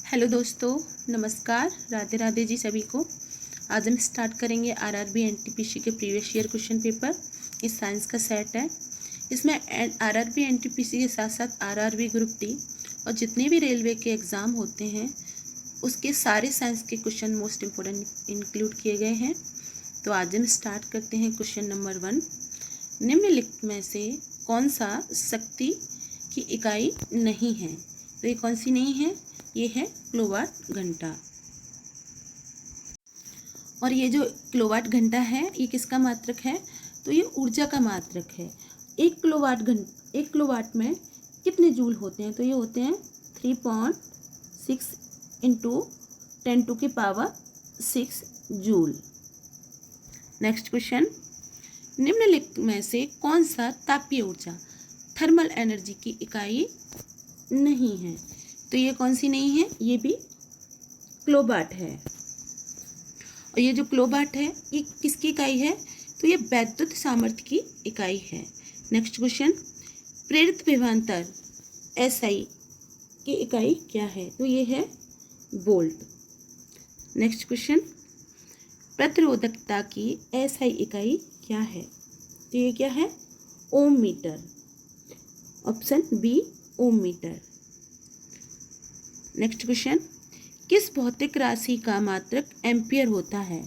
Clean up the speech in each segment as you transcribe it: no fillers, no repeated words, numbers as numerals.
Hello दोस्तों, नमस्कार, राधे राधे जी सभी को। आज हम स्टार्ट करेंगे आरआरबी एनटीपीसी के प्रीवियस ईयर क्वेश्चन पेपर। ये साइंस का सेट है। इसमें आरआरबी एनटीपीसी के साथ साथ आरआरबी ग्रुप डी और जितने भी रेलवे के एग्ज़ाम होते हैं उसके सारे साइंस के क्वेश्चन मोस्ट इम्पोर्टेंट इंक्लूड किए गए हैं। तो आज हम स्टार्ट करते हैं क्वेश्चन नंबर 1। निम्नलिखित में से कौन सा शक्ति की इकाई नहीं है? तो ये कौन सी नहीं है? ये है किलोवाट घंटा। और ये जो किलोवाट घंटा है ये किसका मात्रक है? तो ये ऊर्जा का मात्रक है। एक किलोवाट में कितने जूल होते हैं? तो ये होते हैं 3.6 इंटू 10⁻⁶ जूल। नेक्स्ट क्वेश्चन, निम्नलिखित में से कौन सा तापीय ऊर्जा थर्मल एनर्जी की इकाई नहीं है? तो ये कौन सी नहीं है? ये भी किलोवाट है। और ये जो किलोवाट है ये किसकी इकाई है? तो ये वैद्युत सामर्थ्य की इकाई है। नेक्स्ट क्वेश्चन, प्रेरित विभवांतर एसआई की इकाई क्या है? तो ये है वोल्ट। नेक्स्ट क्वेश्चन, प्रतिरोधकता की एसआई इकाई क्या है? तो ये क्या है? ओम मीटर। ऑप्शन बी, ओम मीटर। नेक्स्ट क्वेश्चन, किस भौतिक राशि का मात्रक एम्पियर होता है?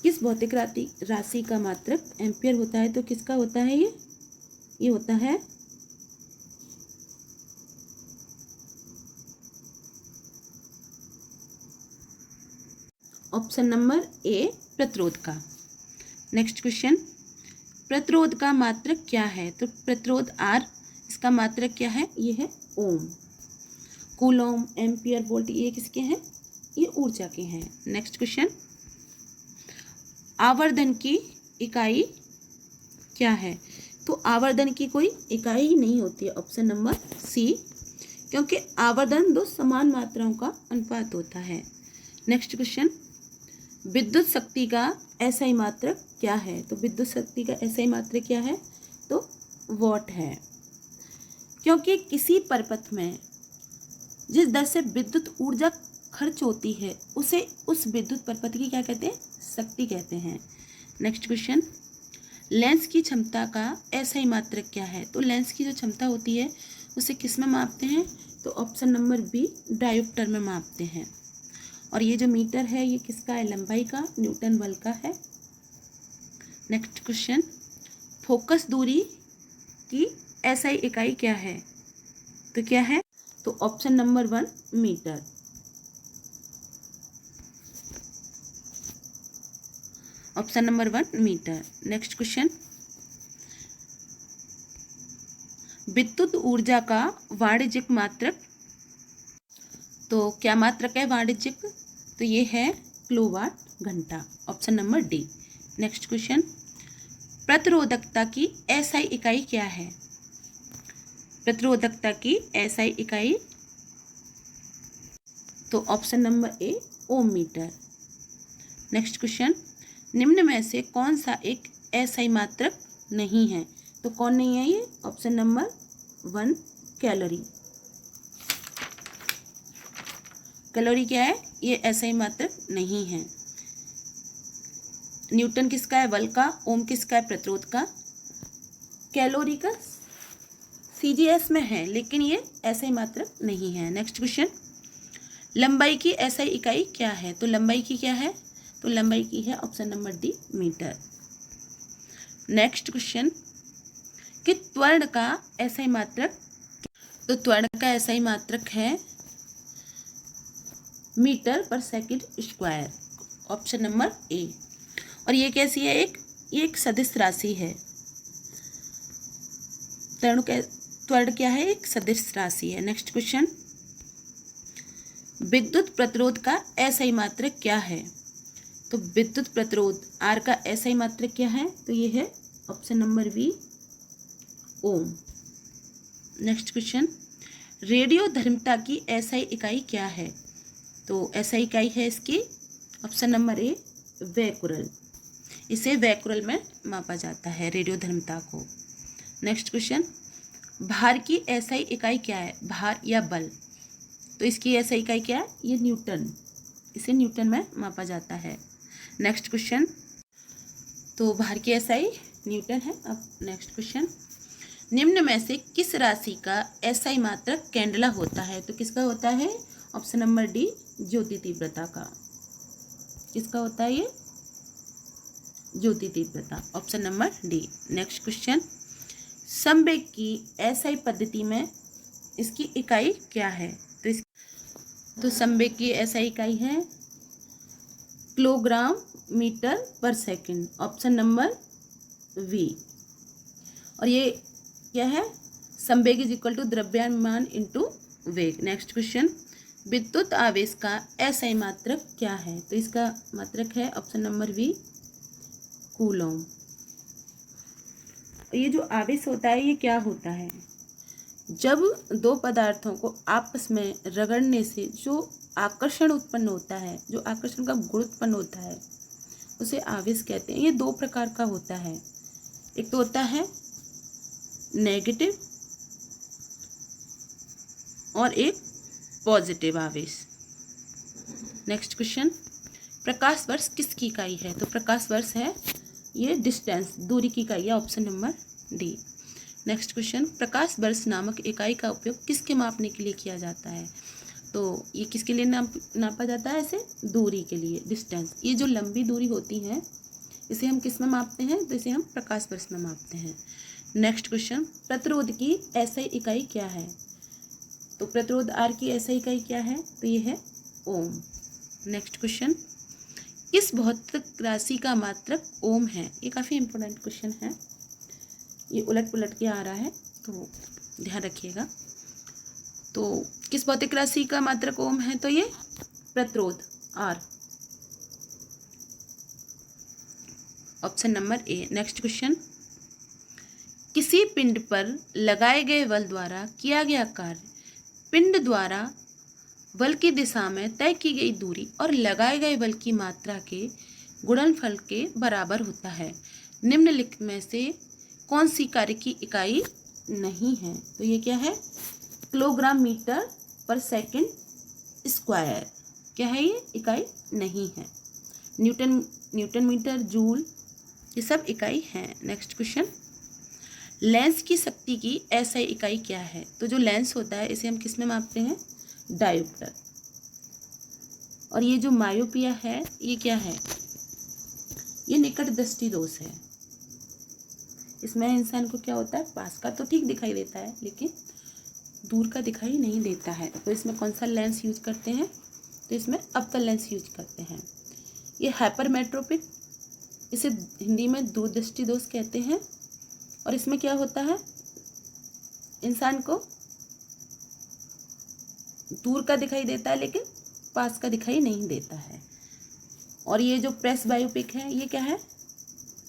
किस भौतिक राशि का मात्रक एम्पियर होता है? तो किसका होता है ये होता है ऑप्शन नंबर ए, प्रतिरोध का। नेक्स्ट क्वेश्चन, प्रतिरोध का मात्रक क्या है? तो प्रतिरोध आर, इसका मात्रक क्या है? ये है ओम। कूलम, एम्पियर, वोल्ट ये किसके हैं? ये ऊर्जा के हैं। नेक्स्ट क्वेश्चन, आवर्धन की इकाई क्या है? तो आवर्धन की कोई इकाई नहीं होती है। ऑप्शन नंबर सी, क्योंकि आवर्धन दो समान मात्राओं का अनुपात होता है। नेक्स्ट क्वेश्चन, विद्युत शक्ति का एसआई मात्रक क्या है? तो विद्युत शक्ति का एसआई मात्रक क्या है? तो वॉट है। क्योंकि किसी परपथ में जिस दर से विद्युत ऊर्जा खर्च होती है उसे उस विद्युत परपथ की क्या कहते हैं? शक्ति कहते हैं। नेक्स्ट क्वेश्चन, लेंस की क्षमता का एसआई मात्रक क्या है? तो लेंस की जो क्षमता होती है उसे किस में मापते हैं? तो ऑप्शन नंबर बी, डायोप्टर में मापते हैं। और ये जो मीटर है ये किसका है? लंबाई का, न्यूटन बल का है। नेक्स्ट क्वेश्चन, फोकस दूरी की एसआई इकाई क्या है? तो क्या है? तो option number 1, metre. Option number 1, metre. Next question, विद्युत ऊर्जा का वाणिज्यिक मात्रक, तो क्या मात्रक है वाणिज्यिक? तो ये है किलोवाट घंटा। Option number D. Next question, प्रतिरोधकता की एसआई इकाई क्या है? प्रतिरोधकता की एसआई इकाई, तो option number A, ohm metre. Next question, निम्न में से कौन सा एक एसआई मात्रक नहीं है? तो कौन नहीं है ये? Option number 1, calorie. कैलोरी क्या है? ये एसआई मात्रक नहीं है। न्यूटन किसका है? बल का। ओम किसका है? प्रतिरोध का। कैलोरी का सीजीएस में है लेकिन ये एसआई मात्रक नहीं है। नेक्स्ट क्वेश्चन, लंबाई की एसआई इकाई क्या है? तो लंबाई की क्या है? तो लंबाई की है option number D, metre. Next question, कि त्वरण का एसआई मात्रक, तो त्वरण का एसआई मात्रक है मीटर पर सेकंड स्क्वायर। ऑप्शन नंबर ए। और ये कैसी है? ये एक सदिश राशि है। त्वरण क्या है? एक सदिश राशि है। नेक्स्ट क्वेश्चन, विद्युत प्रतिरोध का एसआई मात्रक क्या है? तो विद्युत प्रतिरोध आर का एसआई मात्रक क्या है? तो ये है ऑप्शन नंबर बी, ओम। नेक्स्ट क्वेश्चन, रेडियो धर्मिता की एसआई इकाई क्या है? तो एसआई इकाई है इसकी ऑप्शन नंबर ए, वैकुरल। इसे वैकुरल में मापा जाता है रेडियो धर्मिता को। नेक्स्ट क्वेश्चन, भार की एसआई इकाई क्या है? भार या बल? तो इसकी ऐसा इकाई क्या है, ये न्यूटन, इसे न्यूटन में मापा जाता है। नेक्स्ट क्वेश्चन, तो भार की एसआई न्यूटन है। अब नेक्स्ट क्वेश्चन, निम्न में से किस राशि का एसआई मात्रक कैंडला होता है? तो किसका होता है? ऑप्शन नंबर डी, ज्योति तीव्रता का। किसका होता है ये? ज्योति तीव्रता, option number D. Next question, संवेग की एसआई पद्धति में इसकी इकाई क्या है? तो संवेग की एसआई इकाई है किलोग्राम मीटर पर सेकंड, ऑप्शन नंबर वी। और ये क्या है? संवेग इज इक्वल टू द्रव्यमान इंटू वेग। नेक्स्ट क्वेश्चन, विद्युत आवेश का एसआई मात्रक क्या है? तो इसका मात्रक है ऑप्शन नंबर वी, कूलॉम। ये जो आवेश होता है ये क्या होता है? जब दो पदार्थों को आपस में रगड़ने से जो आकर्षण उत्पन्न होता है, जो आकर्षण का गुण उत्पन्न होता है, उसे आवेश कहते हैं। ये दो प्रकार का होता है, एक तो होता है नेगेटिव और एक पॉजिटिव आवेश। नेक्स्ट क्वेश्चन, प्रकाश वर्ष किसकी इकाई है? तो प्रकाश वर्ष है ये डिस्टेंस, दूरी की इकाई है, option number D. Next question, प्रकाश वर्ष नामक इकाई का उपयोग किसके मापने के लिए किया जाता है? तो ये किसके लिए नापा जाता है? ऐसे दूरी के लिए, डिस्टेंस। ये जो लंबी दूरी होती है इसे हम किस में मापते हैं? तो इसे हम प्रकाश वर्ष में मापते हैं। नेक्स्ट क्वेश्चन, प्रतिरोध की एसआई इकाई क्या है? तो प्रतिरोध आर की एसआई इकाई क्या है? तो ये है ओम। नेक्स्ट क्वेश्चन, किस भौतिक राशि का मात्रक ओम है? ये काफ़ी इंपॉर्टेंट क्वेश्चन है, ये उलट पुलट के आ रहा है तो ध्यान रखिएगा। तो किस भौतिक राशि का मात्रक ओम है? तो ये प्रतिरोध R, option number A. Next question, किसी पिंड पर लगाए गए बल द्वारा किया गया कार्य पिंड द्वारा बल की दिशा में तय की गई दूरी और लगाए गए बल की मात्रा के गुणनफल के बराबर होता है। निम्नलिखित में से कौन सी कार्य की इकाई नहीं है? तो ये क्या है? किलोग्राम मीटर पर सेकंड स्क्वायर। क्या है ये? इकाई नहीं है। न्यूटन मीटर, जूल, ये सब इकाई हैं। नेक्स्ट क्वेश्चन, लेंस की शक्ति की एसआई इकाई क्या है? तो जो लेंस होता है इसे हम किस में मापते हैं? डायोप्टर। और ये जो मायोपिया है ये क्या है? ये निकट दृष्टि दोष है। इसमें इंसान को क्या होता है? पास का तो ठीक दिखाई देता है लेकिन दूर का दिखाई नहीं देता है। तो इसमें कौन सा लेंस यूज करते हैं? तो इसमें अवतल लेंस यूज करते हैं। ये हाइपरमेट्रोपिक, इसे हिंदी में दूरदृष्टि दोष कहते हैं। और इसमें क्या होता है? इंसान को दूर का दिखाई देता है लेकिन पास का दिखाई नहीं देता है। और ये जो प्रेस बायोपिक है ये क्या है?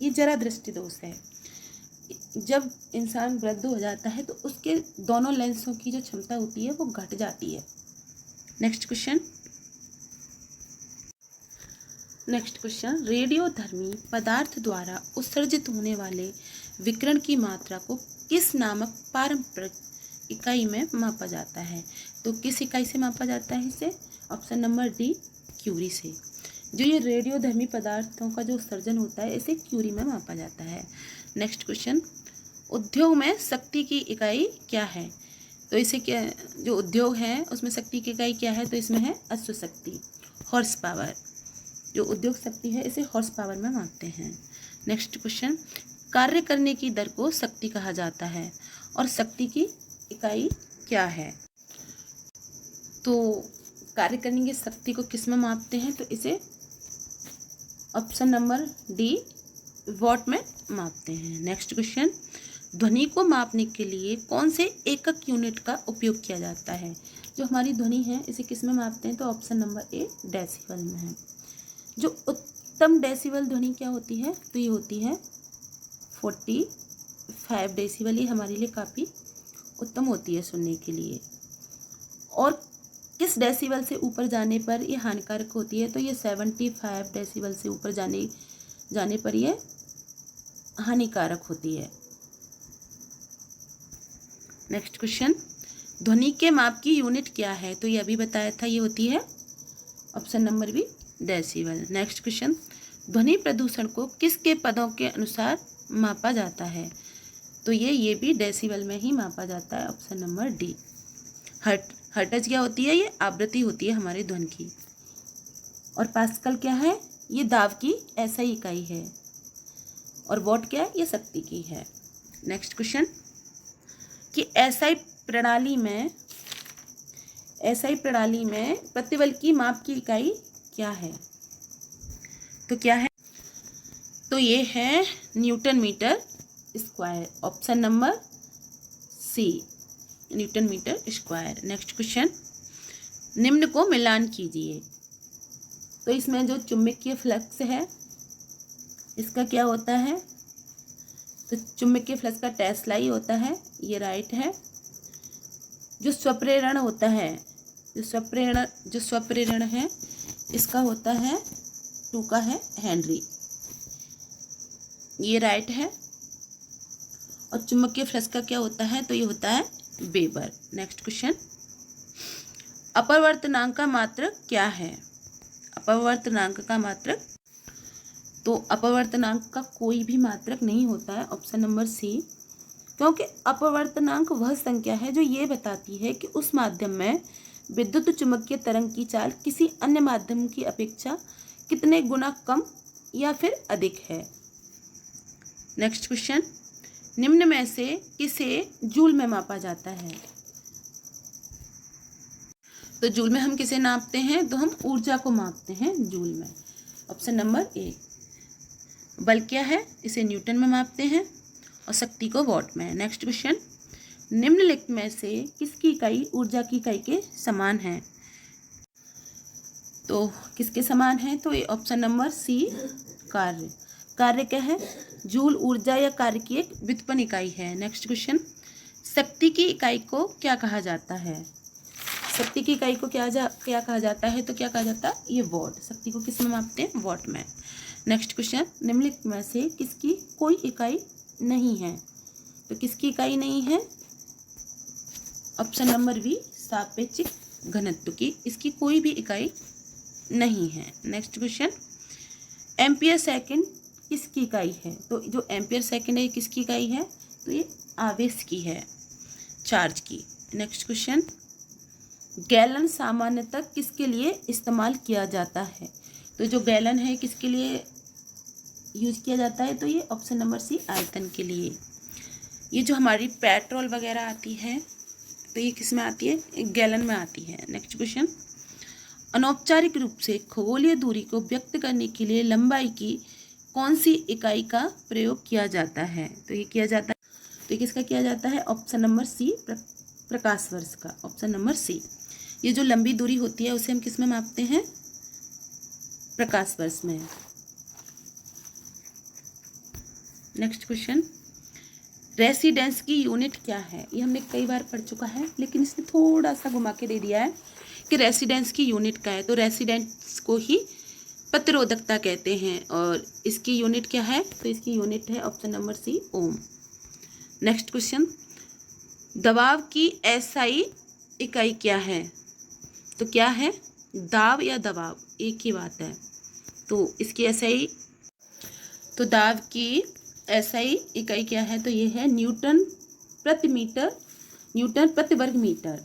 ये जरा दृष्टि दोष है। जब इंसान वृद्ध हो जाता है तो उसके दोनों लेंसों की जो क्षमता होती है वो घट जाती है। नेक्स्ट क्वेश्चन, रेडियोधर्मी पदार्थ द्वारा उत्सर्जित होने वाले विकिरण की मात्रा को किस नामक पारंपरिक इकाई में मापा जाता है? तो किस इकाई से मापा जाता है इसे? ऑप्शन नंबर डी, क्यूरी से। जो ये रेडियोधर्मी पदार्थों का जो उत्सर्जन होता है इसे क्यूरी में मापा जाता है। नेक्स्ट क्वेश्चन, उद्योग में शक्ति की इकाई क्या है? तो इसे क्या, जो उद्योग है उसमें शक्ति की इकाई क्या है? तो इसमें है अश्व शक्ति, हॉर्स पावर। जो उद्योग शक्ति है इसे हॉर्स पावर में मापते हैं। नेक्स्ट क्वेश्चन, कार्य करने की दर को शक्ति कहा जाता है और शक्ति की इकाई क्या है? तो कार्य करने की शक्ति को किस में मापते हैं? तो इसे ऑप्शन नंबर डी, वॉट में मापते हैं। नेक्स्ट क्वेश्चन, ध्वनि को मापने के लिए कौन से एकक यूनिट का उपयोग किया जाता है? जो हमारी ध्वनि है इसे किस में मापते हैं? तो ऑप्शन नंबर ए, डेसिबल में है। जो उत्तम डेसिबल ध्वनि क्या होती है? तो ये होती है 45 डेसिबल। ये हमारे लिए काफ़ी उत्तम होती है सुनने के लिए। और किस डेसिबल से ऊपर जाने पर ये हानिकारक होती है? तो ये 75 डेसिबल से ऊपर जाने पर ये हानिकारक होती है। नेक्स्ट क्वेश्चन, ध्वनि के माप की यूनिट क्या है? तो ये अभी बताया था, ये होती है option number B decibel. Next question, ध्वनि प्रदूषण को किसके पदों के अनुसार मापा जाता है? तो ये भी डेसिबल में ही मापा जाता है, ऑप्शन नंबर डी। हर्ट्ज क्या होती है? ये आवृत्ति होती है हमारे ध्वनि की। और पास्कल क्या है? ये दाब की ऐसा ही इकाई है। और वॉट क्या है? ये शक्ति की है। नेक्स्ट क्वेश्चन, कि एसआई प्रणाली में प्रतिबल की माप की इकाई क्या है? तो क्या है? तो ये है newton metre square, option number C, newton metre square. Next question, निम्न को मिलान कीजिए। तो इसमें जो चुंबकीय फ्लक्स है इसका क्या होता है? तो चुंबकीय फ्लक्स का टेस्ला ही होता है, ये राइट है। जो स्वप्रेरण होता है, जो स्वप्रेरण है इसका होता है 2 का है हेनरी, ये राइट है। और चुंबकीय फ्लक्स का क्या होता है? तो ये होता है वेबर। नेक्स्ट क्वेश्चन, अपवर्तनांक का मात्रक क्या है? अपवर्तनांक का मात्रक, तो अपवर्तनांक का कोई भी मात्रक नहीं होता है, ऑप्शन नंबर सी। क्योंकि अपवर्तनांक वह संख्या है जो ये बताती है कि उस माध्यम में विद्युत चुम्बकीय तरंग की चाल किसी अन्य माध्यम की अपेक्षा कितने गुना कम या फिर अधिक है। नेक्स्ट क्वेश्चन, निम्न में से किसे जूल में मापा जाता है? तो जूल में हम किसे नापते हैं? तो हम ऊर्जा को मापते हैं जूल में, ऑप्शन नंबर ए। बल क्या है? इसे न्यूटन में मापते हैं और शक्ति को वॉट में। नेक्स्ट क्वेश्चन, निम्नलिखित में से किसकी इकाई ऊर्जा की इकाई के समान है? तो किसके समान है? तो ये ऑप्शन नंबर सी, कार्य। कार्य क्या है? जूल ऊर्जा या कार्य की एक व्युत्पन्न इकाई है। नेक्स्ट क्वेश्चन, शक्ति की इकाई को क्या कहा जाता है? शक्ति की इकाई को क्या कहा जाता है? तो क्या कहा जाता है? ये वॉट। शक्ति को किस में मापते हैं? वॉट में। नेक्स्ट क्वेश्चन, निम्नलिखित में से किसकी कोई इकाई नहीं है? तो किसकी इकाई नहीं है? ऑप्शन नंबर बी, सापेक्षिक घनत्व की इसकी कोई भी इकाई नहीं है। नेक्स्ट क्वेश्चन, एम्पियर सेकंड किसकी इकाई है? तो जो एम्पियर सेकंड है किसकी इकाई है? तो ये आवेश की है, चार्ज की। नेक्स्ट क्वेश्चन, गैलन सामान्यतः किसके लिए इस्तेमाल किया जाता है? तो जो गैलन है किसके लिए यूज किया जाता है? तो ये ऑप्शन नंबर सी, आयतन के लिए। ये जो हमारी पेट्रोल वगैरह आती है तो ये किस में आती है? एक गैलन में आती है। नेक्स्ट क्वेश्चन, अनौपचारिक रूप से खगोलीय दूरी को व्यक्त करने के लिए लंबाई की कौन सी इकाई का प्रयोग किया जाता है? तो ये किया जाता है, तो ये किसका किया जाता है? ऑप्शन नंबर सी, प्रकाश वर्ष का, ऑप्शन नंबर सी। ये जो लंबी दूरी होती है उसे हम किस में मापते हैं? प्रकाश वर्ष में। नेक्स्ट क्वेश्चन, रेसिडेंस की यूनिट क्या है? ये हमने कई बार पढ़ चुका है लेकिन इसने थोड़ा सा घुमा के दे दिया है कि रेसिडेंस की यूनिट क्या है। तो रेसिडेंस को ही प्रतिरोधकता कहते हैं और इसकी यूनिट क्या है? तो इसकी यूनिट है ऑप्शन नंबर सी, ओम। नेक्स्ट क्वेश्चन, दबाव की एसआई इकाई क्या है? तो क्या है? दाब या दबाव एक ही बात है। तो इसकी एसआई, तो दाब की एसआई इकाई क्या है? तो ये है न्यूटन प्रति मीटर, न्यूटन प्रति वर्ग metre,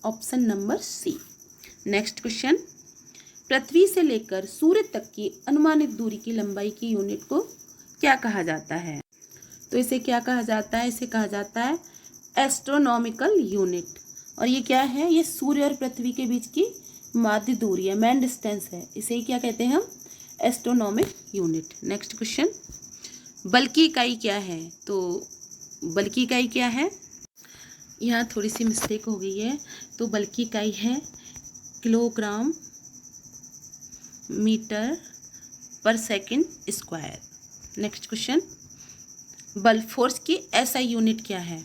option number C. Next question, पृथ्वी से लेकर सूर्य तक की अनुमानित दूरी की लंबाई की यूनिट को क्या कहा जाता है? तो इसे क्या कहा जाता है? इसे कहा जाता है एस्ट्रोनॉमिकल यूनिट। और ये क्या है? ये सूर्य और पृथ्वी के बीच की माध्य दूरी है, मेन डिस्टेंस है, इसे ही क्या कहते हैं हम? Astronomic unit. नेक्स्ट क्वेश्चन, बल की इकाई क्या है? तो बल की इकाई क्या है? यहाँ थोड़ी सी मिस्टेक हो गई है। तो बल की इकाई है किलोग्राम मीटर पर सेकंड स्क्वायर। नेक्स्ट क्वेश्चन, बल फोर्स की एसआई यूनिट क्या है?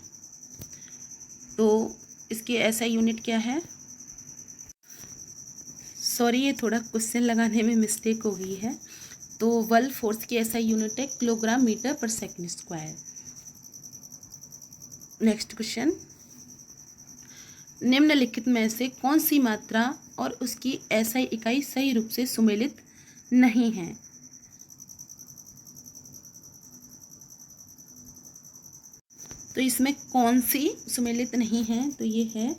तो इसकी एसआई यूनिट क्या है? सॉरी, ये थोड़ा क्वेश्चन लगाने में मिस्टेक हो गई है। तो बल फोर्स की एसआई यूनिट है किलोग्राम मीटर पर सेकंड स्क्वायर। नेक्स्ट क्वेश्चन, निम्नलिखित में से कौन सी मात्रा और उसकी एसआई इकाई सही रूप से सुमेलित नहीं है? तो इसमें कौन सी सुमेलित नहीं है? तो ये है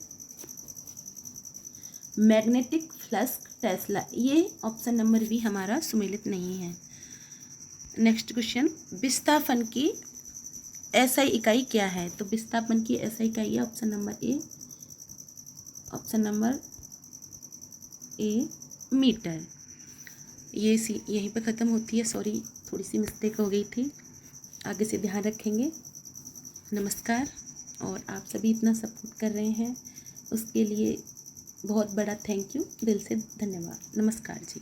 मैग्नेटिक फ्लक्स टेस्ला, ये ऑप्शन नंबर बी हमारा सुमेलित नहीं है। नेक्स्ट क्वेश्चन, विस्थापन की एसआई इकाई क्या है? तो विस्थापन की एसआई इकाई है ऑप्शन नंबर ए मीटर। ये यहीं पे ख़त्म होती है। सॉरी, थोड़ी सी मिस्टेक हो गई थी, आगे से ध्यान रखेंगे। नमस्कार। और आप सभी इतना सपोर्ट कर रहे हैं उसके लिए बहुत बड़ा थैंक यू, दिल से धन्यवाद। नमस्कार जी।